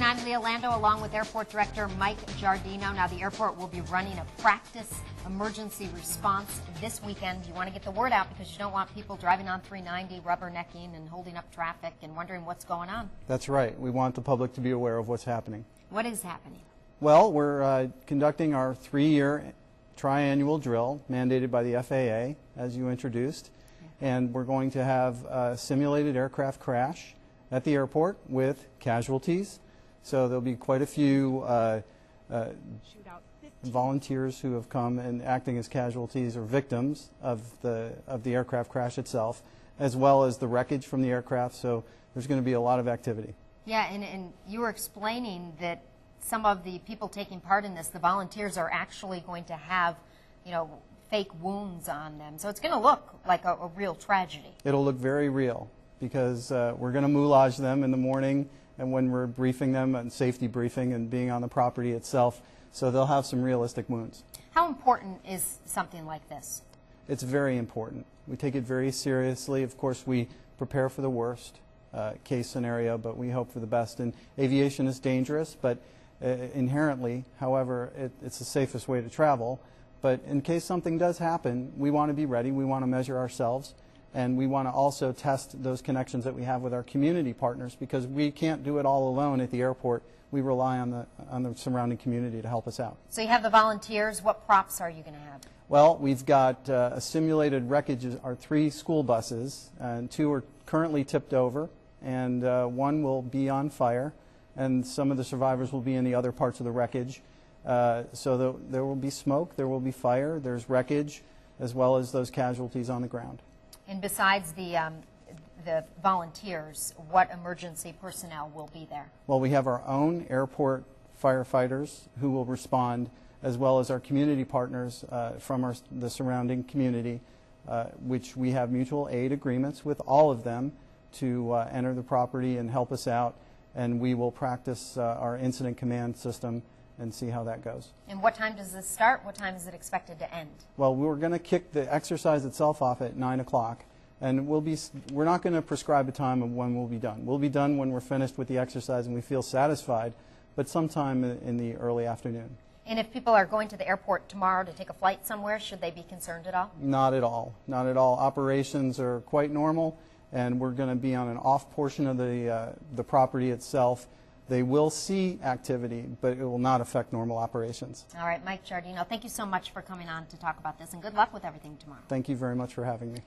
morning, I'm Leah Lando along with Airport Director Mike Giardino. Now the airport will be running a practice emergency response this weekend. You want to get the word out because you don't want people driving on 390, rubbernecking and holding up traffic and wondering what's going on. That's right. We want the public to be aware of what's happening. What is happening? Well, we're conducting our 3-year triannual drill mandated by the FAA, as you introduced, and we're going to have a simulated aircraft crash at the airport with casualties. So there'll be quite a few volunteers who have come and acting as casualties or victims of the aircraft crash itself, as well as the wreckage from the aircraft. So there's going to be a lot of activity. Yeah, and you were explaining that some of the people taking part in this, the volunteers, are actually going to have, fake wounds on them. So it's going to look like a real tragedy. It'll look very real, because we're going to moulage them in the morning and when we're briefing them and safety briefing and being on the property itself, so they'll have some realistic wounds. How important is something like this? It's very important. We take it very seriously. Of course, we prepare for the worst case scenario, but we hope for the best. And aviation is dangerous, but inherently, however, it's the safest way to travel. But in case something does happen, we want to be ready. We want to measure ourselves. And we want to also test those connections that we have with our community partners, because we can't do it all alone at the airport. We rely on the surrounding community to help us out. So you have the volunteers. What props are you going to have? Well, we've got a simulated wreckage. Our 3 school buses, and 2 are currently tipped over, and 1 will be on fire, and some of the survivors will be in the other parts of the wreckage. So there will be smoke, there will be fire, there's wreckage, as well as those casualties on the ground. And besides the volunteers, what emergency personnel will be there? Well, we have our own airport firefighters who will respond, as well as our community partners from the surrounding community, which we have mutual aid agreements with all of them to enter the property and help us out. And we will practice our incident command system and see how that goes. And what time does this start? What time is it expected to end? Well, we're going to kick the exercise itself off at 9 o'clock, and we're not going to prescribe a time of when we'll be done. We'll be done when we're finished with the exercise and we feel satisfied, but sometime in the early afternoon. And if people are going to the airport tomorrow to take a flight somewhere, should they be concerned at all? Not at all. Not at all. Operations are quite normal, and we're going to be on an off portion of the property itself. They will see activity, but it will not affect normal operations. All right, Mike Giardino, thank you so much for coming on to talk about this, and good luck with everything tomorrow. Thank you very much for having me.